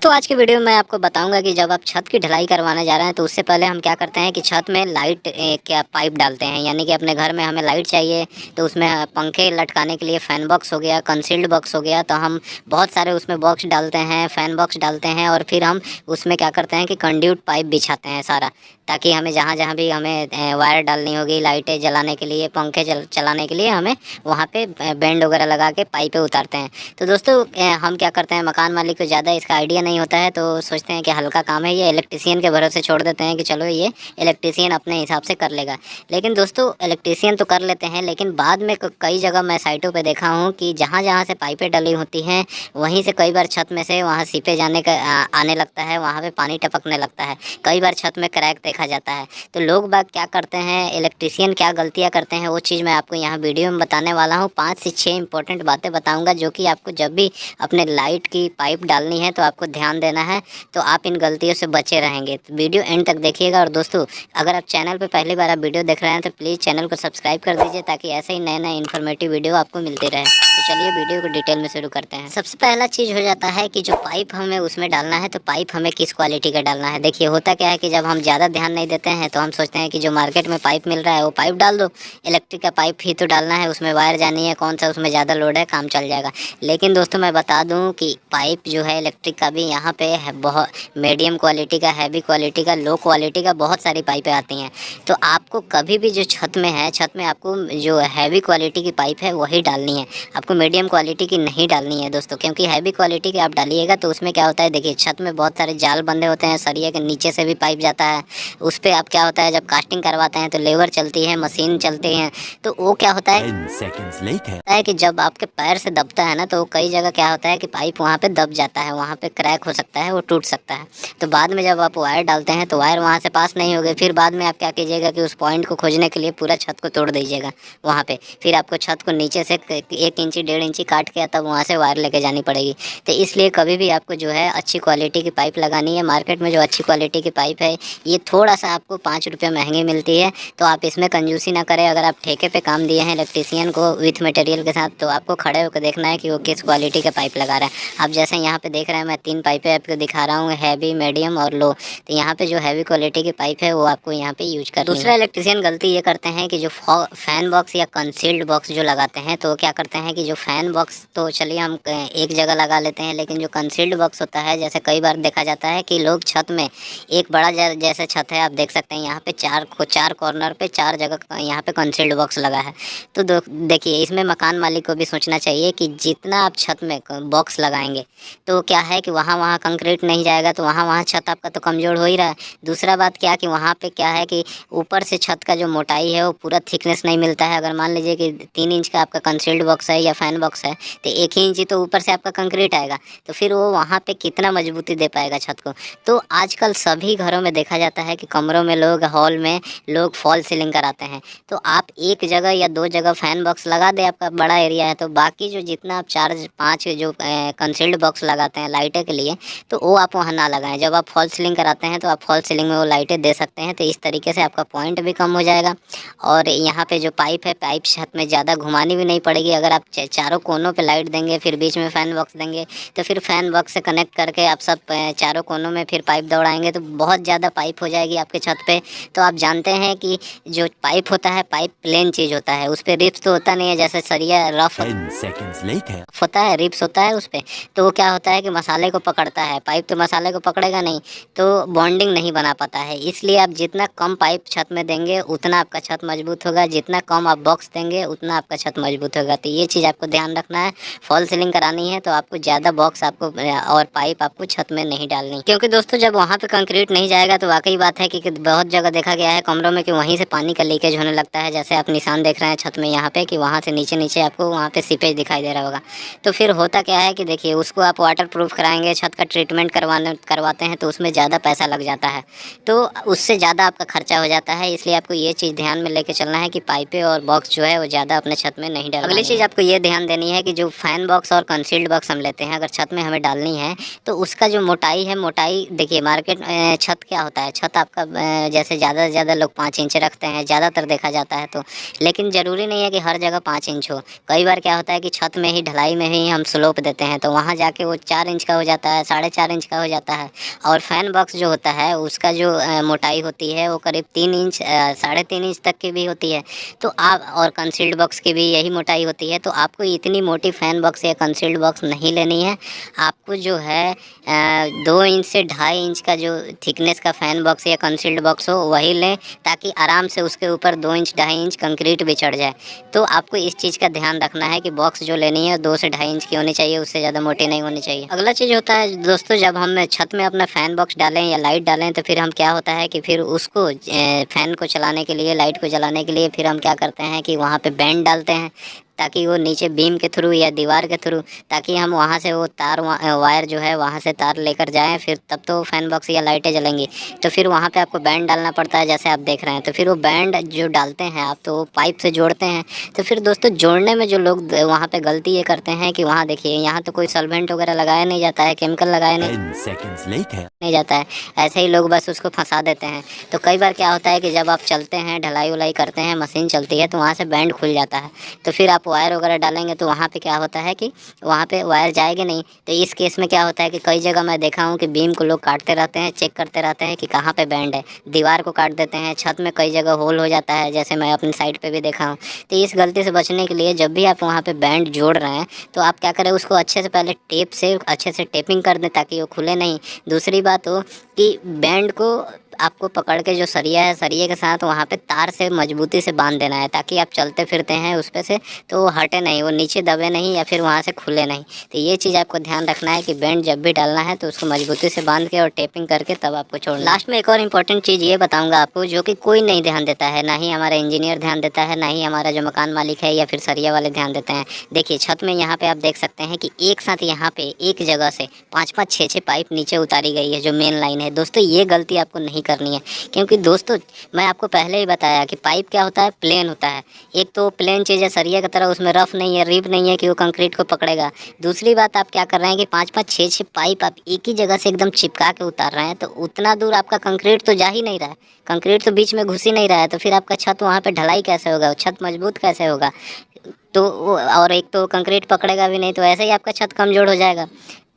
तो आज की वीडियो में मैं आपको बताऊंगा कि जब आप छत की ढलाई करवाने जा रहे हैं तो उससे पहले हम क्या करते हैं कि छत में लाइट क्या पाइप डालते हैं। यानी कि अपने घर में हमें लाइट चाहिए तो उसमें पंखे लटकाने के लिए फ़ैन बॉक्स हो गया, कंसील्ड बॉक्स हो गया, तो हम बहुत सारे उसमें बॉक्स डालते हैं, फ़ैन बॉक्स डालते हैं और फिर हम उसमें क्या करते हैं कि कंड्यूट पाइप बिछाते हैं सारा, ताकि हमें जहाँ जहाँ भी हमें वायर डालनी होगी लाइटें जलाने के लिए, पंखे चलाने के लिए, हमें वहाँ पे बैंड वगैरह लगा के पाइपें उतारते हैं। तो दोस्तों हम क्या करते हैं, मकान मालिक को ज़्यादा इसका आइडिया नहीं होता है तो सोचते हैं कि हल्का काम है, ये इलेक्ट्रीशियन के भरोसे छोड़ देते हैं कि चलो ये इलेक्ट्रीशियन अपने हिसाब से कर लेगा। लेकिन दोस्तों इलेक्ट्रीशियन तो कर लेते हैं, लेकिन बाद में कई जगह मैं साइटों पे देखा हूँ कि जहाँ जहाँ से पाइपें डली होती हैं वहीं से कई बार छत में से वहाँ सीपे जाने का आने लगता है, वहाँ पे पानी टपकने लगता है, कई बार छत में क्रैक देखा जाता है। तो लोग बाग क्या करते हैं, इलेक्ट्रीशियन क्या गलतियाँ करते हैं, वो चीज़ मैं आपको यहाँ वीडियो में बताने वाला हूँ। 5 से 6 इंपॉर्टेंट बातें बताऊँगा जो कि आपको जब भी अपने लाइट की पाइप डालनी है तो आपको ध्यान देना है, तो आप इन गलतियों से बचे रहेंगे। तो वीडियो एंड तक देखिएगा। और दोस्तों अगर आप चैनल पे पहली बार आप वीडियो देख रहे हैं तो प्लीज़ चैनल को सब्सक्राइब कर दीजिए ताकि ऐसे ही नए नए इन्फॉर्मेटिव वीडियो आपको मिलते रहे। तो चलिए वीडियो को डिटेल में शुरू करते हैं। सबसे पहला चीज़ हो जाता है कि जो पाइप हमें उसमें डालना है तो पाइप हमें किस क्वालिटी का डालना है। देखिए होता क्या है कि जब हम ज़्यादा ध्यान नहीं देते हैं तो हम सोचते हैं कि जो मार्केट में पाइप मिल रहा है वो पाइप डाल दो, इलेक्ट्रिक का पाइप ही तो डालना है, उसमें वायर जानी है, कौन सा उसमें ज़्यादा लोड है, काम चल जाएगा। लेकिन दोस्तों मैं बता दूं कि पाइप जो है इलेक्ट्रिक का भी यहाँ पे है, बहुत मीडियम क्वालिटी का, हैवी क्वालिटी का, लो क्वालिटी का, बहुत सारी पाइपें आती हैं। तो आपको कभी भी जो छत में है, छत में आपको जो हैवी क्वालिटी की पाइप है वही डालनी है, आपको मीडियम क्वालिटी की नहीं डालनी है दोस्तों। क्योंकि हैवी क्वालिटी की आप डालिएगा तो उसमें क्या होता है, देखिए छत में बहुत सारे जाल बंधे होते हैं, सरिया के नीचे से भी पाइप जाता है, उस पर आप क्या होता है जब कास्टिंग करवाते हैं तो लेबर चलती है, मशीन चलती हैं, तो वो क्या होता है कि जब आपके पैर से दबता है ना तो कई जगह क्या होता है कि पाइप वहाँ पे दब जाता है, वहाँ पे क्रैक हो सकता है, वो टूट सकता है। तो बाद में जब आप वायर डालते हैं तो वायर वहाँ से पास नहीं होगी, फिर बाद में आप क्या कीजिएगा कि उस पॉइंट को खोजने के लिए पूरा छत को तोड़ दीजिएगा वहाँ पे, फिर आपको छत को नीचे से 1 इंची 1.5 इंची काट के तब वहाँ से वायर लेके जानी पड़ेगी। तो इसलिए कभी भी आपको जो है अच्छी क्वालिटी की पाइप लगानी है। मार्केट में जो अच्छी क्वालिटी की पाइप है ये थोड़ा सा आपको 5 रुपये महंगी मिलती है, तो आप इसमें कंजूसी ना करें। अगर आप ठेके पे काम दिए हैं इलेक्ट्रीशियन को विथ मटेरियल के साथ तो आपको खड़े होकर देखना है कि वो किस क्वालिटी का पाइप लगा रहा है। आप जैसे यहाँ पे देख रहे हैं मैं 3 पाइपें आपको दिखा रहा हूँ, हैवी, मीडियम और लो। तो यहाँ पे जो हैवी क्वालिटी की पाइप है वो आपको यहाँ पे यूज करनी है। दूसरा इलेक्ट्रीशियन गलती ये करते हैं कि जो फैन बॉक्स या कंसील्ड बॉक्स जो लगाते हैं तो क्या करते हैं कि जो फैन बॉक्स तो चलिए हम एक जगह लगा लेते हैं, लेकिन जो कंसील्ड बॉक्स होता है, जैसे कई बार देखा जाता है कि लोग छत में एक बड़ा जैसे छत है, आप देख सकते हैं यहाँ पे 4 कॉर्नर पे 4 जगह यहाँ पे कंसील्ड बॉक्स लगा है। तो देखिए इसमें मकान मालिक को भी सोचना चाहिए कि जितना आप छत में बॉक्स लगाएंगे तो क्या है कि वहाँ कंक्रीट नहीं जाएगा, तो वहाँ छत आपका तो कमज़ोर हो ही रहा है। दूसरा बात क्या कि वहाँ पे क्या है कि ऊपर से छत का जो मोटाई है वो पूरा थिकनेस नहीं मिलता है। अगर मान लीजिए कि 3 इंच का आपका कंसील्ड बॉक्स है या फैन बॉक्स है तो 1 ही इंच तो ऊपर से आपका कंक्रीट आएगा, तो फिर वो वहाँ पे कितना मजबूती दे पाएगा छत को। तो आजकल सभी घरों में देखा जाता है कि कमरों में लोग, हॉल में लोग फॉल सीलिंग कराते हैं। तो आप एक जगह या 2 जगह फैन बॉक्स लगा दे, आपका बड़ा एरिया है, तो बाकी जो जितना आप 4-5 जो कंसील्ड बॉक्स लगाते हैं लाइटें के लिए तो वो आप वहाँ ना लगाएं। जब आप फॉल सीलिंग कराते हैं तो आप फॉल सीलिंग में वो लाइटें दे सकते हैं, तो इस तरीके से आपका पॉइंट भी कम हो जाएगा। और यहाँ पे जो पाइप है, पाइप छत में ज़्यादा घुमानी भी नहीं पड़ेगी। अगर आप चारों कोनों पे लाइट देंगे फिर बीच में फ़ैन बॉक्स देंगे तो फिर फ़ैन बॉक्स से कनेक्ट करके आप सब चारों कोनों में फिर पाइप दौड़ाएंगे तो बहुत ज़्यादा पाइप हो जाएगी आपके छत पे। तो आप जानते हैं कि जो पाइप होता है, पाइप प्लेन चीज़ होता है, उस पर रिप्स तो होता नहीं है, जैसे सरिया रफ होता है, रिप्स होता है उस पर। तो वो क्या होता है कि मसाले को पकड़ता है, पाइप तो मसाले को पकड़ेगा नहीं, तो बॉन्डिंग नहीं बना पाता है। इसलिए आप जितना कम पाइप छत में देंगे उतना आपका छत मजबूत होगा, जितना कम आप बॉक्स देंगे उतना आपका छत मजबूत होगा। तो ये चीज़ आपको ध्यान रखना है। फॉल सीलिंग करानी है तो आपको ज़्यादा बॉक्स आपको और पाइप आपको छत में नहीं डालनी, क्योंकि दोस्तों जब वहाँ पे कंक्रीट नहीं जाएगा तो वाकई बात है कि बहुत जगह देखा गया है कमरों में कि वहीं से पानी का लीकेज होने लगता है। जैसे आप निशान देख रहे हैं छत में यहाँ पे कि वहाँ से नीचे आपको वहाँ पे सीपेज दिखाई दे रहा होगा। तो फिर होता क्या है कि देखिए उसको आप वाटर प्रूफ कराएंगे, छत का ट्रीटमेंट करवाते हैं तो उसमें ज़्यादा पैसा लग जाता है, तो उससे ज़्यादा आपका खर्चा हो जाता है। इसलिए आपको ये चीज़ ध्यान में लेके चलना है कि पाइपें और बॉक्स जो है वो ज़्यादा अपने छत में नहीं डालना। अगली चीज़ आपको ये ध्यान देनी है कि जो फैन बॉक्स और कंसील्ड बॉक्स हम लेते हैं, अगर छत में हमें डालनी है तो उसका जो मोटाई है, मोटाई देखिए मार्केट छत क्या होता है, छत आपका जैसे ज़्यादा से ज़्यादा लोग 5 इंच रखते हैं, ज़्यादातर देखा जाता है तो। लेकिन ज़रूरी नहीं है कि हर जगह 5 इंच हो। कई बार क्या होता है कि छत में ही, ढलाई में ही हम स्लोप देते हैं, तो वहाँ जाके वो 4 इंच का हो जाता है, 4.5 इंच का हो जाता है। और फैन बॉक्स जो होता है उसका जो मोटाई होती है वो करीब 3 इंच 3.5 इंच तक की भी होती है। तो आप, और कंसील्ड बॉक्स की भी यही मोटाई होती है, तो आपको इतनी मोटी फैन बॉक्स या कंसील्ड बॉक्स नहीं लेनी है। आपको जो है 2 इंच से 2.5 इंच का जो थिकनेस का फैन बॉक्स या कंसील्ड बॉक्स हो वही लें, ताकि आराम से उसके ऊपर 2 इंच 2.5 इंच कंक्रीट भी चढ़ जाए। तो आपको इस चीज़ का ध्यान रखना है कि बॉक्स जो लेनी है 2 से 2.5 इंच की होनी चाहिए, उससे ज़्यादा मोटी नहीं होनी चाहिए। अगला चीज़ होता है दोस्तों, जब हम छत में अपना फैन बॉक्स डालें या लाइट डालें तो फिर हम क्या होता है कि फिर उसको फैन को चलाने के लिए, लाइट को चलाने के लिए फिर हम क्या करते हैं कि वहाँ पे बैंड डालते हैं, ताकि वो नीचे बीम के थ्रू या दीवार के थ्रू, ताकि हम वहाँ से वो तार वायर जो है वहाँ से तार लेकर जाएं, फिर तब तो फैन बॉक्स या लाइटें जलेंगी। तो फिर वहाँ पे आपको बैंड डालना पड़ता है, जैसे आप देख रहे हैं। तो फिर वो बैंड जो डालते हैं आप, तो वो पाइप से जोड़ते हैं। तो फिर दोस्तों जोड़ने में जो लोग वहाँ पे गलती ये करते हैं कि वहाँ देखिए, यहाँ तो कोई सॉल्वेंट वगैरह लगाया नहीं जाता है, केमिकल लगाया नहीं जाता है, ऐसे ही लोग बस उसको फंसा देते हैं। तो कई बार क्या होता है कि जब आप चलते हैं, ढलाई उलाई करते हैं, मशीन चलती है, तो वहाँ से बैंड खुल जाता है। तो फिर आप वायर वगैरह डालेंगे तो वहाँ पे क्या होता है कि वहाँ पे वायर जाएगी नहीं। तो इस केस में क्या होता है कि कई जगह मैं देखा हूँ कि बीम को लोग काटते रहते हैं, चेक करते रहते हैं कि कहाँ पे बैंड है, दीवार को काट देते हैं, छत में कई जगह होल हो जाता है, जैसे मैं अपनी साइड पे भी देखा हूँ। तो इस गलती से बचने के लिए जब भी आप वहाँ पे बैंड जोड़ रहे हैं तो आप क्या करें, उसको अच्छे से पहले टेप से अच्छे से टेपिंग कर दें, ताकि वो खुले नहीं। दूसरी बात हो कि बैंड को आपको पकड़ के जो सरिया है, सरिये के साथ वहाँ पे तार से मजबूती से बांध देना है, ताकि आप चलते फिरते हैं उस पे से तो वो हटे नहीं, वो नीचे दबे नहीं या फिर वहाँ से खुले नहीं। तो ये चीज़ आपको ध्यान रखना है कि बैंड जब भी डालना है तो उसको मजबूती से बांध के और टेपिंग करके तब आपको छोड़ना। लास्ट में एक और इम्पोर्टेंट चीज़ ये बताऊँगा आपको, जो कि कोई नहीं ध्यान देता है, ना ही हमारा इंजीनियर ध्यान देता है, ना ही हमारा जो मकान मालिक है या फिर सरिया वाले ध्यान देते हैं। देखिए छत में यहाँ पे आप देख सकते हैं कि एक साथ यहाँ पे एक जगह से 5-5 6-6 पाइप नीचे उतारी गई है, जो मेन लाइन है। दोस्तों ये गलती आपको नहीं करनी है, क्योंकि दोस्तों मैं आपको पहले ही बताया कि पाइप क्या होता है, प्लेन होता है। एक तो प्लेन चीज़ है सरिया की तरह, उसमें रफ नहीं है, रिब नहीं है कि वो कंक्रीट को पकड़ेगा। दूसरी बात, आप क्या कर रहे हैं कि 5-5 6-6 पाइप आप एक ही जगह से एकदम चिपका के उतार रहे हैं, तो उतना दूर आपका कंक्रीट तो जा ही नहीं रहा है, कंक्रीट तो बीच में घुस ही नहीं रहा है। तो फिर आपका छत वहाँ पे ढलाई कैसे होगा, छत मजबूत कैसे होगा? तो और एक तो कंक्रीट पकड़ेगा भी नहीं, तो ऐसे ही आपका छत कमज़ोर हो जाएगा।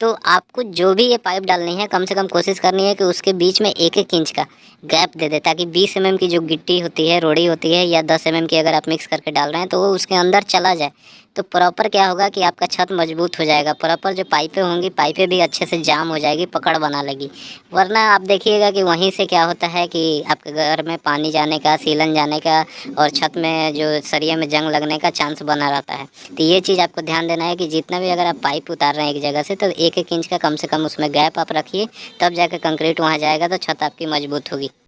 तो आपको जो भी ये पाइप डालनी है, कम से कम कोशिश करनी है कि उसके बीच में 1-1 इंच का गैप दे दे, ताकि 20 mm की जो गिट्टी होती है, रोड़ी होती है, या 10 mm की अगर आप मिक्स करके डाल रहे हैं तो वो उसके अंदर चला जाए। तो प्रॉपर क्या होगा कि आपका छत मजबूत हो जाएगा। प्रॉपर जो पाइपें होंगी, पाइपें भी अच्छे से जाम हो जाएगी, पकड़ बना लेगी। वरना आप देखिएगा कि वहीं से क्या होता है कि आपके घर में पानी जाने का, सीलन जाने का और छत में जो सरिया में जंग लगने का चांस बना रहता है। तो ये चीज़ आपको ध्यान देना है कि जितना भी अगर आप पाइप उतार रहे हैं एक जगह से, तो 1-1 इंच का कम से कम उसमें गैप आप रखिए, तब जाकर कंक्रीट वहाँ जाएगा तो छत आपकी मजबूत होगी।